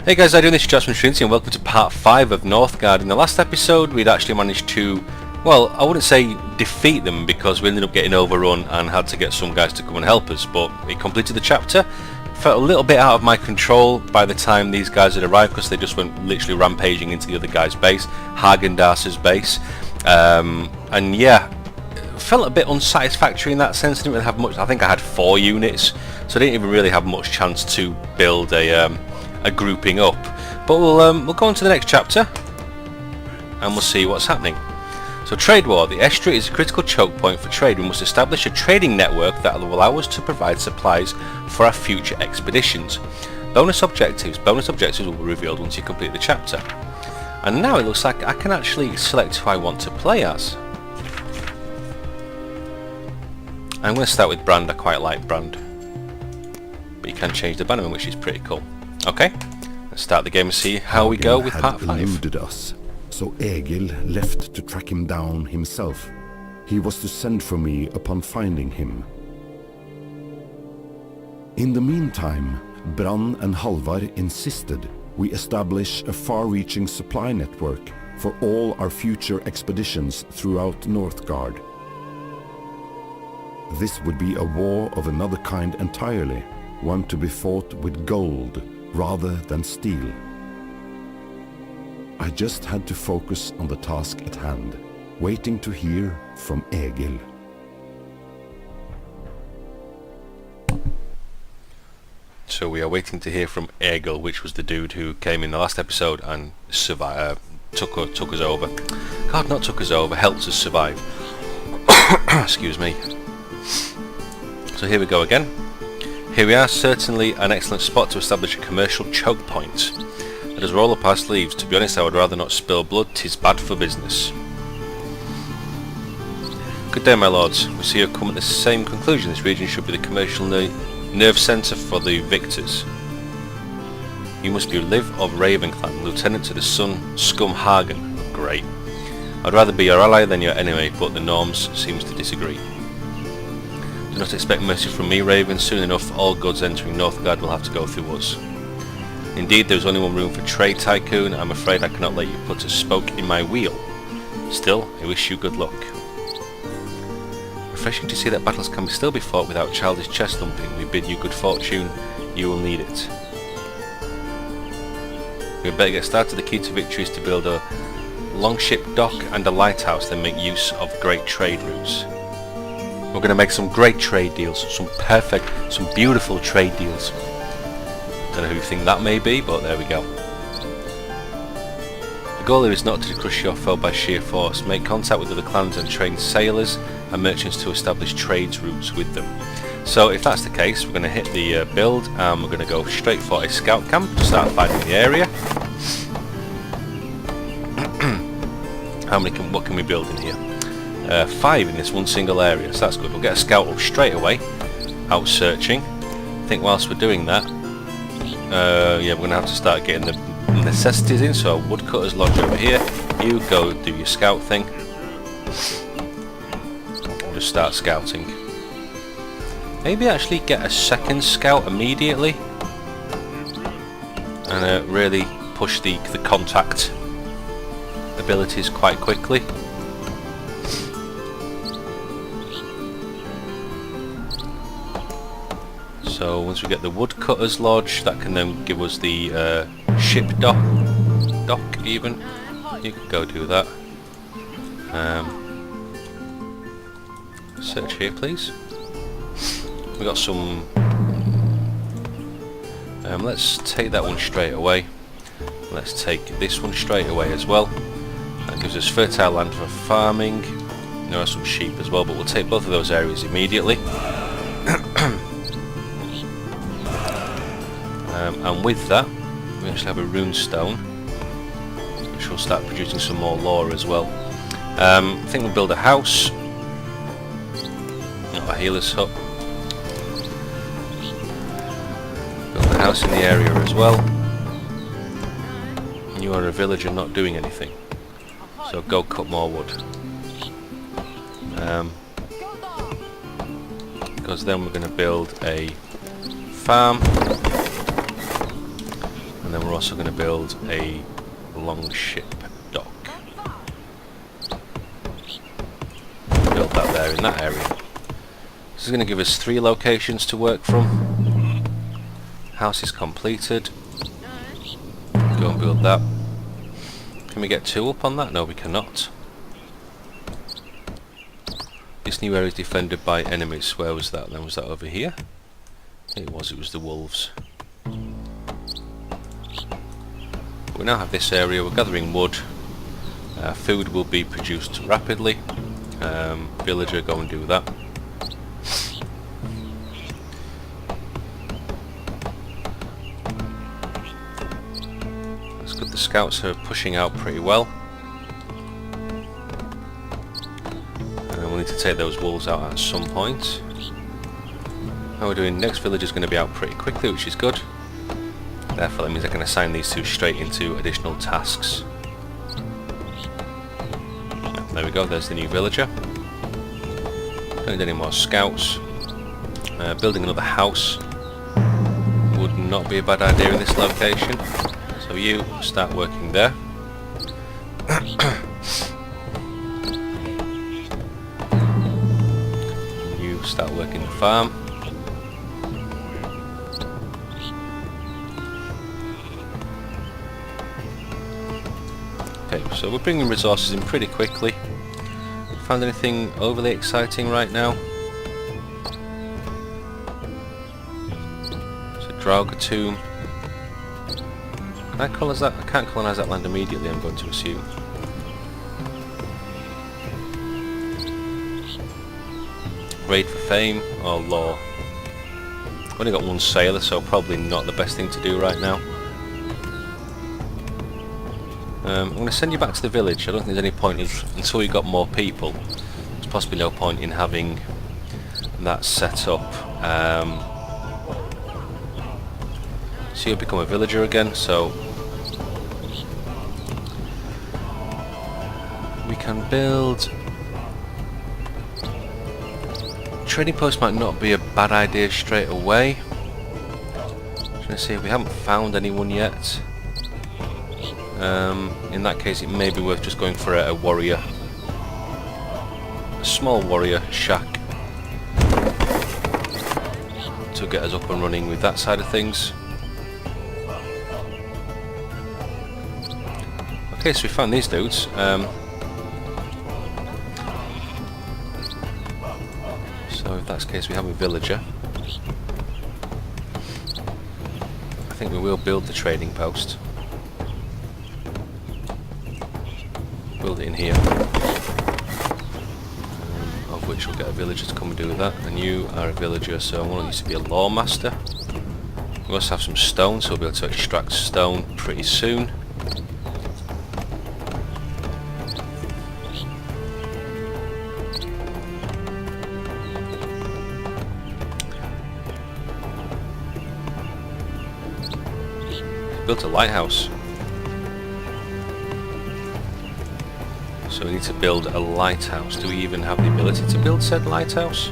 Hey guys, how are you doing? This is Josh from Trinity and welcome to part 5 of Northgard. In the last episode we'd actually managed to, well, I wouldn't say defeat them because we ended up getting overrun and had to get some guys to come and help us, but we completed the chapter. Felt a little bit out of my control by the time these guys had arrived because they just went literally rampaging into the other guy's base, Hagendars's base, and yeah, felt a bit unsatisfactory in that sense. I didn't really have much. I think I had 4 units, so I didn't even really have much chance to build a grouping up. But we'll go on to the next chapter and we'll see what's happening. So trade war. The estuary is a critical choke point for trade. We must establish a trading network that will allow us to provide supplies for our future expeditions. Bonus objectives will be revealed once you complete the chapter. And now it looks like I can actually select who I want to play as. I'm going to start with Brand. I quite like Brand, but you can change the bannerman, which is pretty cool. Okay, let's start the game and see how we go with part 5. Eluded us, so Egil left to track him down himself. He was to send for me upon finding him. In the meantime, Bran and Halvar insisted we establish a far-reaching supply network for all our future expeditions throughout Northgard. This would be a war of another kind entirely, one to be fought with gold rather than steel. I just had to focus on the task at hand, waiting to hear from Egil. So we are waiting to hear from Egil, which was the dude who came in the last episode and took us over. God, not took us over, helped us survive. Excuse me. So here we go again. Here we are, certainly an excellent spot to establish a commercial choke point. Let us roll up our sleeves. To be honest, I would rather not spill blood, 'tis bad for business. Good day, my lords. We see you have come at the same conclusion. This region should be the commercial nerve centre for the victors. You must be Liv of Ravenclan, lieutenant to the Sun Scum Hagen. Great. I'd rather be your ally than your enemy, but the norms seems to disagree. Do not expect mercy from me, Raven. Soon enough, all goods entering Northgard will have to go through us. Indeed, there is only one room for trade, Tycoon. I'm afraid I cannot let you put a spoke in my wheel. Still, I wish you good luck. Refreshing to see that battles can still be fought without childish chest thumping. We bid you good fortune. You will need it. We had better get started. The key to victory is to build a longship dock and a lighthouse, then make use of great trade routes. We're going to make some great trade deals, some beautiful trade deals. Don't know who you think that may be, but there we go. The goal here is not to crush your foe by sheer force. Make contact with other clans and train sailors and merchants to establish trades routes with them. So if that's the case, we're going to hit the build and we're going to go straight for a scout camp to start fighting the area. What can we build in here? 5 in this one single area, so that's good. We'll get a scout up straight away, out searching. I think whilst we're doing that, yeah, we're going to have to start getting the necessities in, so woodcutter's lodge over here. You go do your scout thing. Just start scouting. Maybe actually get a second scout immediately and really push the contact abilities quite quickly. So once we get the woodcutter's lodge, that can then give us the ship dock even. You can go do that. Search here, please. We got some. Let's take that one straight away. Let's take this one straight away as well. That gives us fertile land for farming. There are some sheep as well, but we'll take both of those areas immediately. And with that, we actually have a rune stone, which will start producing some more lore as well. I think we'll build a house, not a healer's hut. Build a house in the area as well. You are a villager not doing anything, so go cut more wood. Because then we're going to build a farm. And then we're also going to build a longship dock. Build that there in that area. This is going to give us 3 locations to work from. House is completed. Go and build that. Can we get 2 up on that? No, we cannot. This new area is defended by enemies. Where was that then? Was that over here? It was the wolves. We now have this area. We're gathering wood. Food will be produced rapidly. Villager, go and do that. That's good. The scouts are pushing out pretty well. We'll need to take those wolves out at some point. How we're doing, next village is going to be out pretty quickly, which is good. Therefore that means I can assign these 2 straight into additional tasks. There we go, there's the new villager. Don't need any more scouts. Building another house would not be a bad idea in this location. So you start working there. You start working the farm. Okay, so we're bringing resources in pretty quickly. Found anything overly exciting right now? It's a Draugr tomb. Can I colonize that? I can't colonize that land immediately, I'm going to assume. Raid for fame or law? I've only got 1 sailor, so probably not the best thing to do right now. I'm going to send you back to the village. I don't think there's any point until you've got more people. There's possibly no point in having that set up. So you'll become a villager again, so we can build. Trading post might not be a bad idea straight away. Trying to see if we haven't found anyone yet. In that case, it may be worth just going for a warrior, a small warrior shack, to get us up and running with that side of things. Okay, so we found these dudes. So if that's the case, we have a villager. I think we will build the trading post. Build it in here, of which we'll get a villager to come and do that. And you are a villager, so I want you to be a lawmaster. We also have some stone, so we'll be able to extract stone pretty soon. Built a lighthouse. So we need to build a lighthouse. Do we even have the ability to build said lighthouse?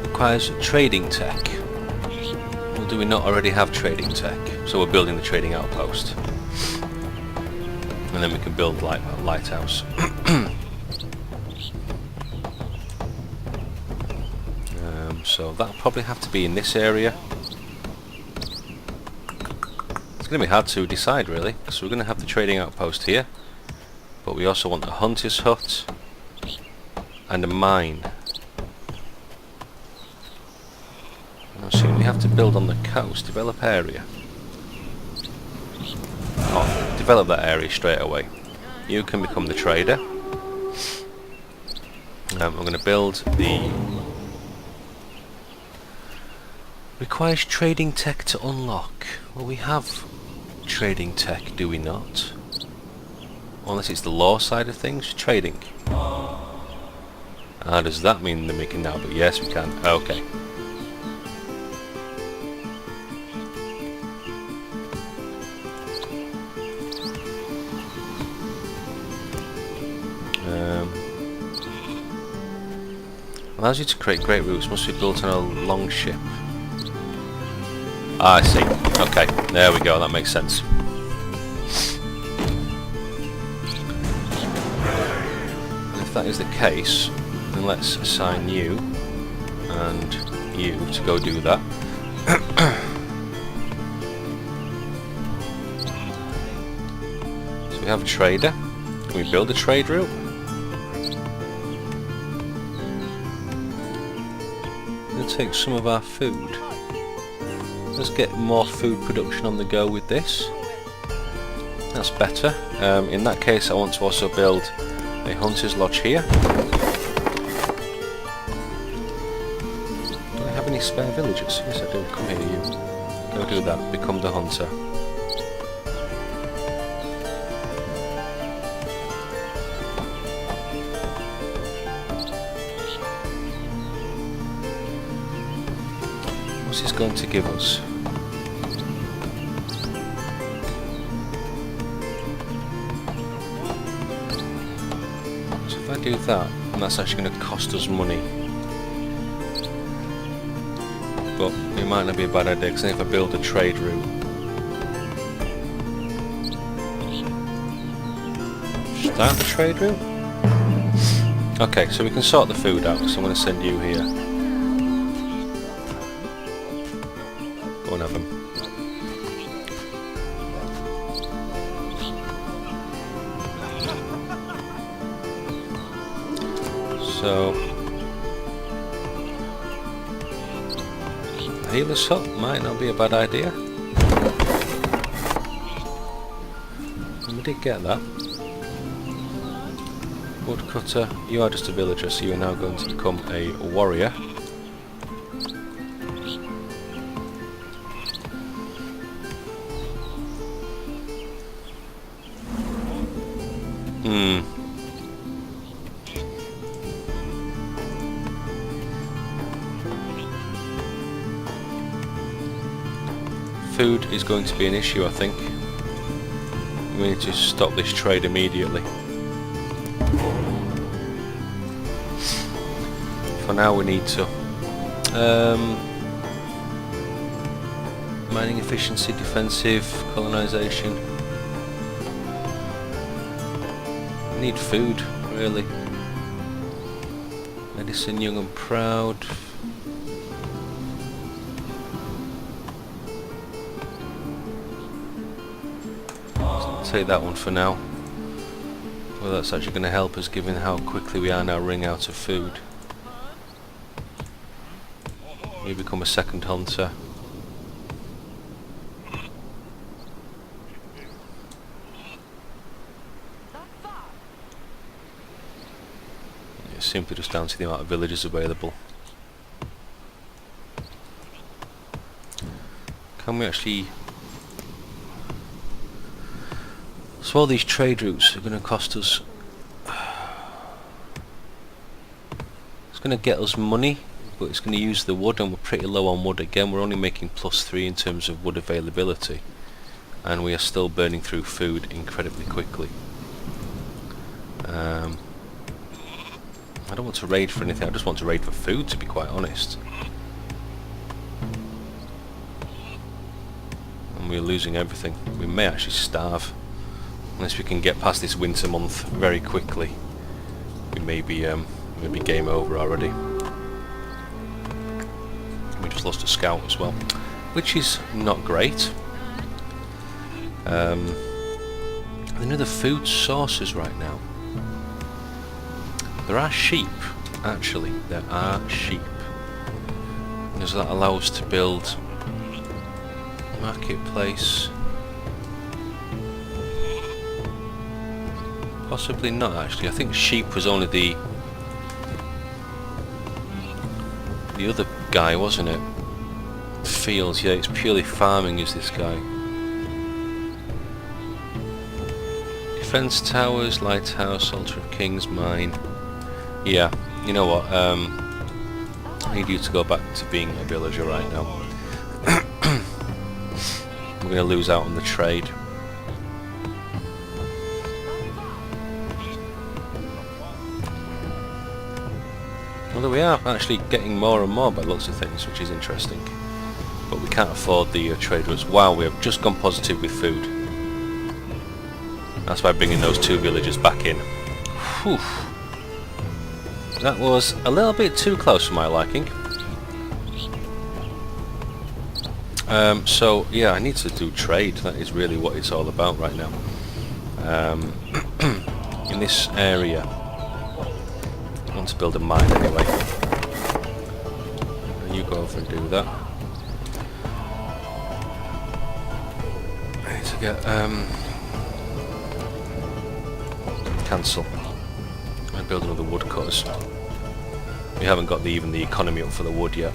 Requires trading tech. Well, do we not already have trading tech? So we're building the trading outpost. And then we can build lighthouse. So that'll probably have to be in this area. It's going to be hard to decide really, because we're going to have the trading outpost here, but we also want a hunter's hut and a mine. I'm assuming we have to build on the coast, develop area. Oh, develop that area straight away. You can become the trader. We're going to build the... Requires trading tech to unlock. Well, we have trading tech, do we not? Unless it's the law side of things. Trading. Does that mean that we can now? But yes, we can. Okay. Allows you to create great routes. Must be built on a long ship. Ah, I see. Okay, there we go, that makes sense. And if that is the case, then let's assign you and you to go do that. So we have a trader. Can we build a trade route? We'll take some of our food. Let's get more food production on the go with this. That's better. In that case, I want to also build a hunter's lodge here. Do I have any spare villagers? Yes, I do. Come here, you. Go do that. Become the hunter. What's this going to give us? So if I do that, and that's actually going to cost us money. But it might not be a bad idea, because if I build a trade route, start the trade route? Okay, so we can sort the food out, so I'm going to send you here. Go and have them. So, healer's hut might not be a bad idea. And we did get that. Woodcutter, you are just a villager, so you are now going to become a warrior. Food is going to be an issue, I think. We need to stop this trade immediately. For now we need to mining efficiency, defensive, colonization. We need food, really. Medicine, young and proud. Take that one for now. Well, that's actually going to help us given how quickly we are now running out of food. You become a second hunter. It's simply just down to the amount of villagers available. Can we actually... So all these trade routes are going to cost us... It's going to get us money, but it's going to use the wood, and we're pretty low on wood again. We're only making +3 in terms of wood availability, and we are still burning through food incredibly quickly. I don't want to raid for anything, I just want to raid for food, to be quite honest. And we're losing everything. We may actually starve. Unless we can get past this winter month very quickly. We may be game over already. We just lost a scout as well, which is not great. There are no other food sources right now. There are sheep, actually. There are sheep. Does that allow us to build marketplace? Possibly not, actually. I think sheep was only the other guy, wasn't it? Fields, yeah, it's purely farming is this guy. Defense towers, lighthouse, altar of kings, mine. Yeah, you know what, I need you to go back to being a villager right now. We're going to lose out on the trade. Although we are actually getting more and more by lots of things, which is interesting. but we can't afford the trade routes. Wow, we have just gone positive with food. That's by bringing those 2 villagers back in. Whew. That was a little bit too close for my liking. So yeah, I need to do trade. That is really what it's all about right now. In this area, I want to build a mine anyway. You go over and do that. I need to get cancel and build another woodcutters. We haven't got even the economy up for the wood yet.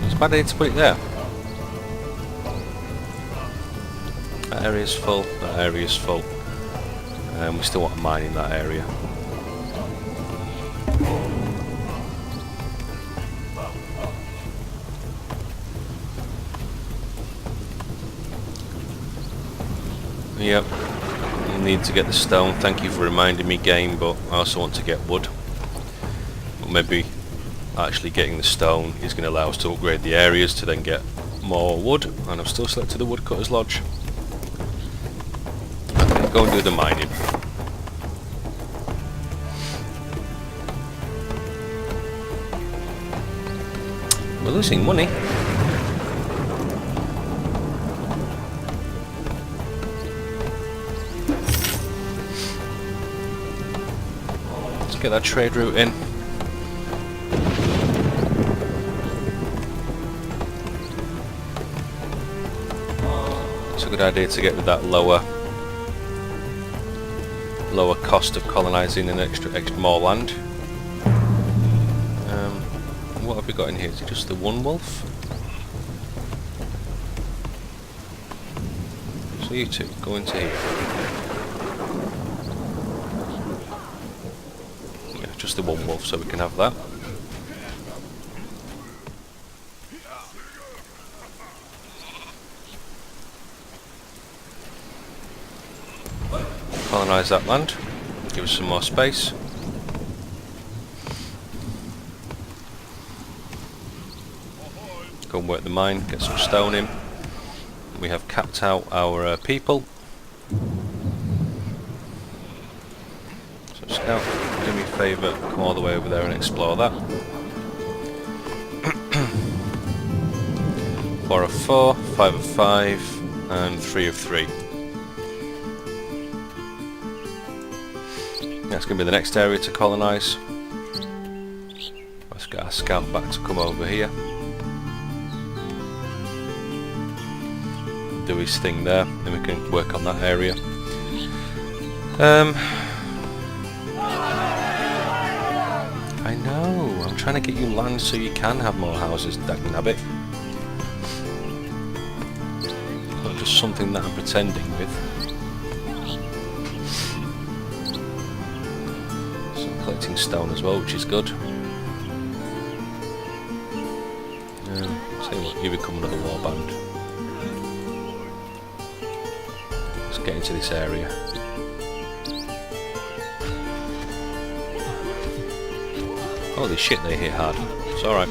It's a bad idea to put it there. That area is full, that area is full. We still want a mine in that area. Yep, I need to get the stone. Thank you for reminding me, game, but I also want to get wood. But maybe actually getting the stone is going to allow us to upgrade the areas to then get more wood, and I've still selected the woodcutter's lodge. Okay, go and do the mining. We're losing money. Let's get that trade route in. It's a good idea to get with that lower cost of colonising and extra more land. What have we got in here? Is it just the one wolf? So you two, go into here. Yeah, just the one wolf, so we can have that. Colonise that land, give us some more space. Go and work the mine, get some stone in. We have capped out our people. So scout, do me a favour, come all the way over there and explore that. 4 of 4, 5 of 5, and 3 of 3. That's going to be the next area to colonise. Let's get our scout back to come over here. Do his thing there, then we can work on that area. I know, I'm trying to get you land so you can have more houses, dagnabbit. Not just something that I'm pretending with. So I'm collecting stone as well, which is good. Tell you what, you become another warband. Get into this area. Holy shit, they hit hard. It's alright.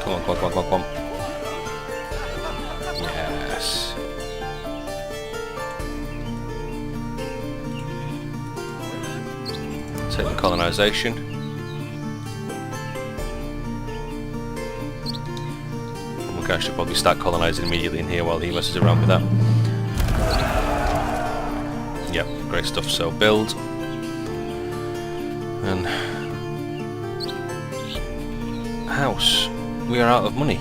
Come on, come on, come on, come on, come on. Yes. Take the colonisation. I should probably start colonising immediately in here while he messes around with that. Yep, great stuff. So build. And house. We are out of money.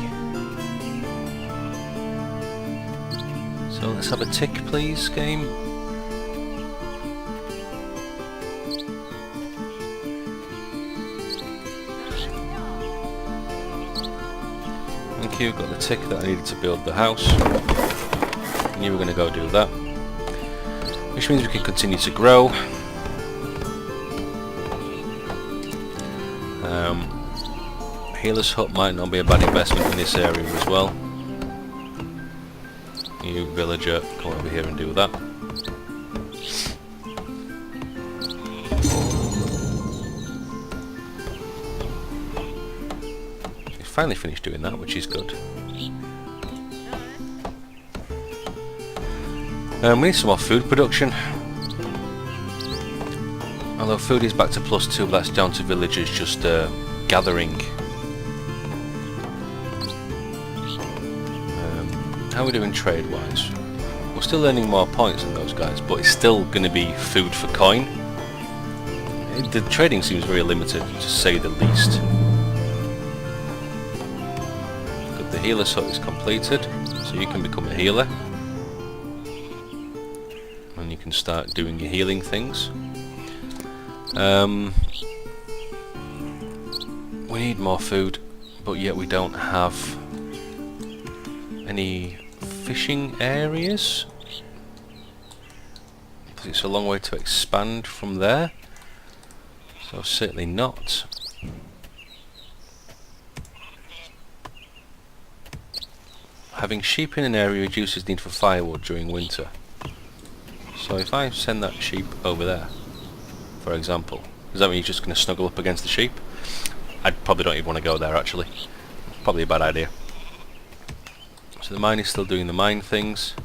So let's have a tick, please, game. Thank you, got the tick that I needed to build the house. And you were going to go do that. Which means we can continue to grow. Healer's hut might not be a bad investment in this area as well. You villager, come over here and do that. You finally finished doing that, which is good. We need some more food production. Although food is back to +2, but that's down to villagers just gathering. How are we doing trade-wise? We're still earning more points than those guys, but it's still going to be food for coin. The trading seems very limited, to say the least. Good, the healer's hut is completed, so you can become a healer. And you can start doing your healing things. We need more food, but yet we don't have any fishing areas. It's a long way to expand from there, so certainly not. Having sheep in an area reduces need for firewood during winter. So if I send that sheep over there, for example, does that mean you're just going to snuggle up against the sheep? I probably don't even want to go there actually. Probably a bad idea. So the mine is still doing the mine things.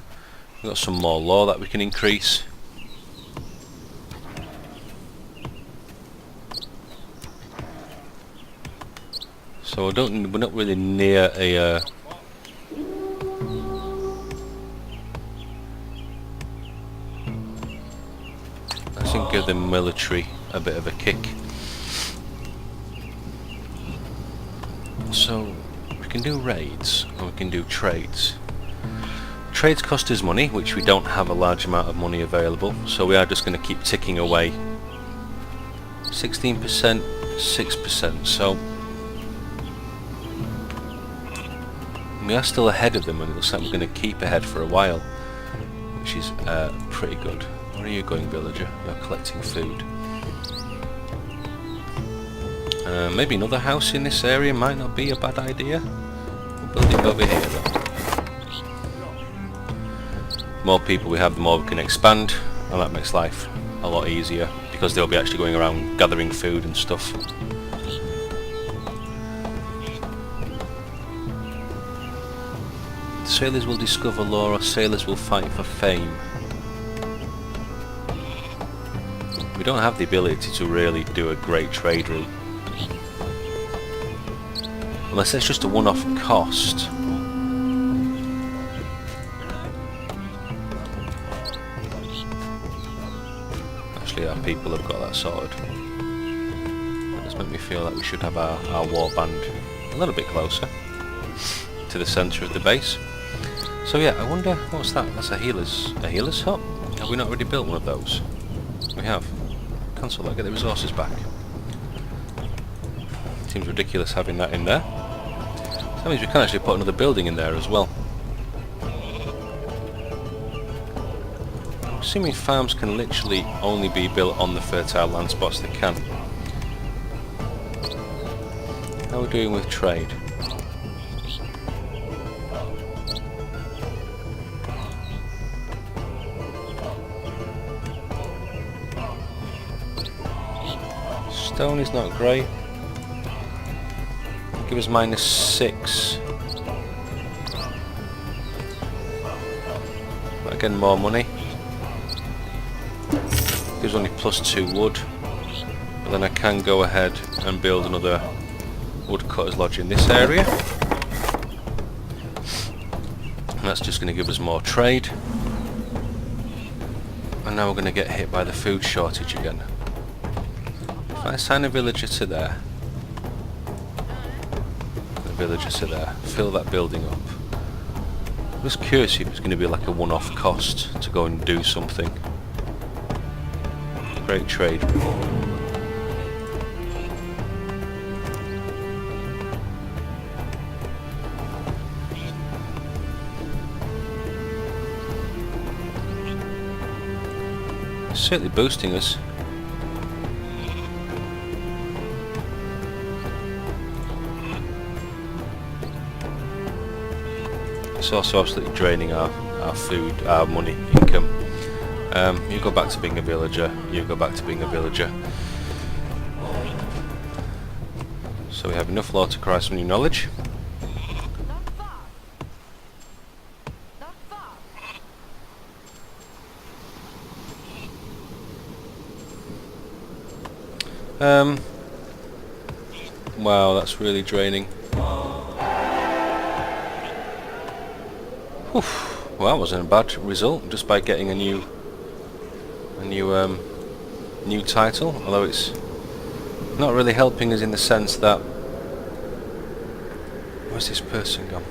We've got some more law that we can increase. So we're not really near a I think give the military a bit of a kick. So we can do raids and we can do trades. Trades cost us money, which we don't have a large amount of money available, so we are just going to keep ticking away. 16%, 6%, so we are still ahead of them, and it looks like we're going to keep ahead for a while, which is pretty good. Where are you going, villager? You're collecting food. Maybe another house in this area might not be a bad idea. We'll build it over here though. The more people we have, the more we can expand, and that makes life a lot easier because they'll be actually going around gathering food and stuff. Sailors will discover lore, or sailors will fight for fame. We don't have the ability to really do a great trade route. Unless it's just a one-off cost. Actually, our people have got that sorted. That does make me feel like we should have our warband a little bit closer to the centre of the base. So yeah, I wonder what's that? That's a healer's hut? Have we not already built one of those? We have. Cancel that, get the resources back. Seems ridiculous having that in there. That means we can actually put another building in there as well. I'm assuming farms can literally only be built on the fertile land spots they can. How are we doing with trade? Stone is not great. Give us -6. But again, more money. Gives only +2 wood. But then I can go ahead and build another woodcutter's lodge in this area. And that's just going to give us more trade. And now we're going to get hit by the food shortage again. If I assign a villager to there, villager to there, fill that building up. I'm just curious if it's going to be like a one-off cost to go and do something. Great trade. It's certainly boosting us. It's also absolutely draining our our food, our money, income. You go back to being a villager, you go back to being a villager. So we have enough law to acquire some new knowledge. Wow, that's really draining. Oof. Well, that wasn't a bad result, just by getting a new title. Although it's not really helping us in the sense that, where's this person gone?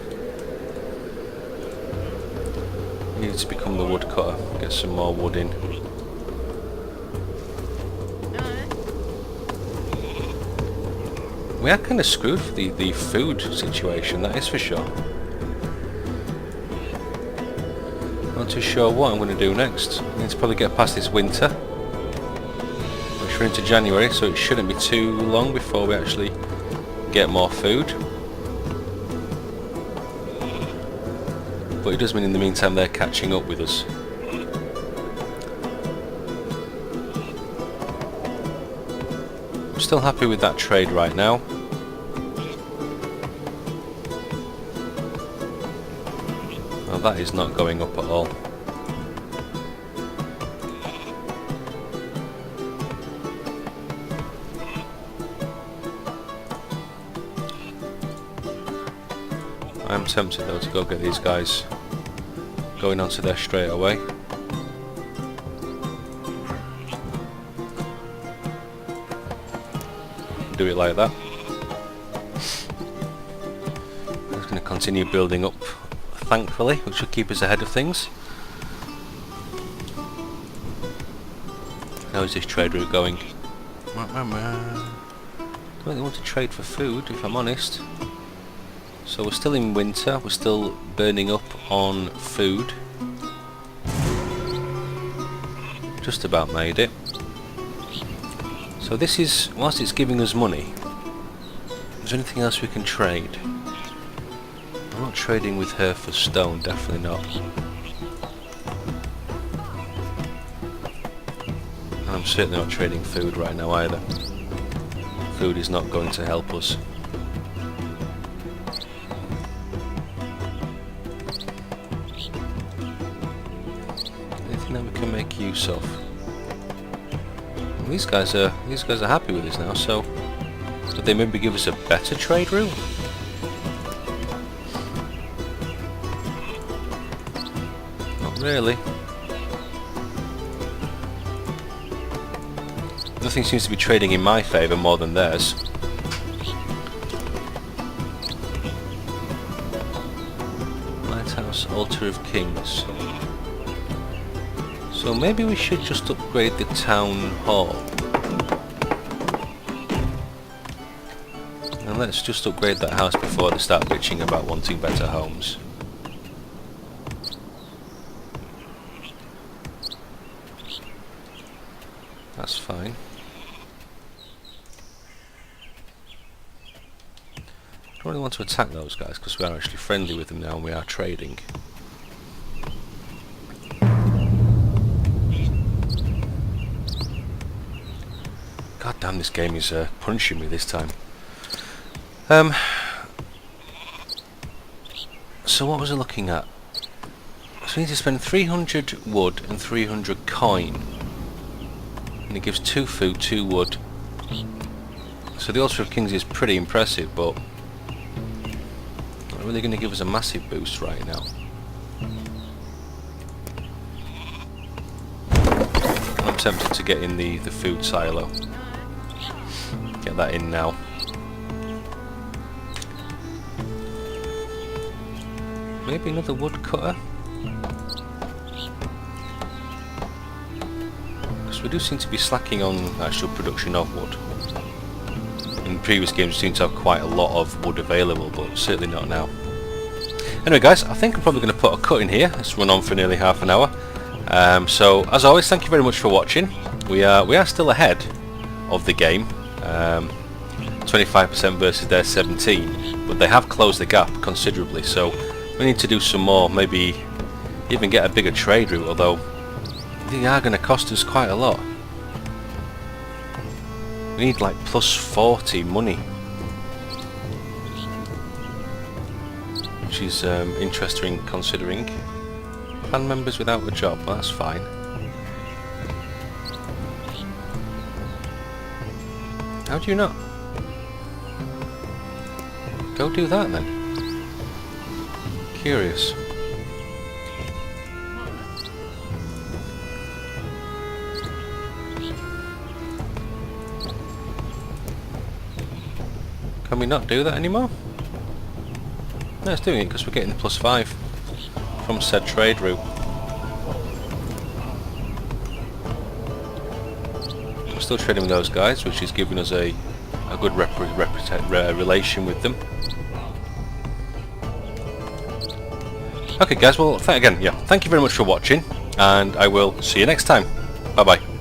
We need to become the woodcutter, get some more wood in. We are kind of screwed for the food situation, that is for sure. Not too sure what I'm going to do next. I need to probably get past this winter, which we're into January, so it shouldn't be too long before we actually get more food. But it does mean in the meantime they're catching up with us. I'm still happy with that trade right now. Well, that is not going up at all. I'm tempted though to go get these guys going onto there straight away. Do it like that. I'm just going to continue building up, thankfully, which will keep us ahead of things. How is this trade route going? Don't really want to trade for food, if I'm honest. So we're still in winter, we're still burning up on food. Just about made it. So this is, whilst it's giving us money, is there anything else we can trade? I'm not trading with her for stone, definitely not. And I'm certainly not trading food right now either. Food is not going to help us. Anything that we can make use of. Well, these guys are happy with this now, so did they maybe give us a better trade route? Not really. Nothing seems to be trading in my favour more than theirs. Lighthouse, Altar of Kings. So maybe we should just upgrade the town hall. And let's just upgrade that house before they start bitching about wanting better homes. That's fine. I don't really want to attack those guys because we are actually friendly with them now and we are trading. God damn, this game is punishing me this time. So what was I looking at? So we need to spend 300 wood and 300 coin. And it gives 2 food, 2 wood. So the Altar of Kings is pretty impressive, but not really going to give us a massive boost right now. I'm tempted to get in the food silo. Get that in now. Maybe another woodcutter? Because we do seem to be slacking on actual production of wood. In previous games we seem to have quite a lot of wood available, but certainly not now. Anyway guys, I think I'm probably going to put a cut in here. It's run on for nearly half an hour. So as always, thank you very much for watching. We are still ahead of the game. 25% versus their 17, but they have closed the gap considerably, so we need to do some more, maybe even get a bigger trade route, although they are going to cost us quite a lot. We need like plus 40 money, which is interesting considering. Clan members without a job, well, that's fine. How do you not? Go do that then. Curious. Can we not do that anymore? No, it's doing it because we're getting the plus 5 from said trade route. We're still trading with those guys, which is giving us a good relation with them. Okay guys, well again, yeah, thank you very much for watching, and I will see you next time. Bye bye.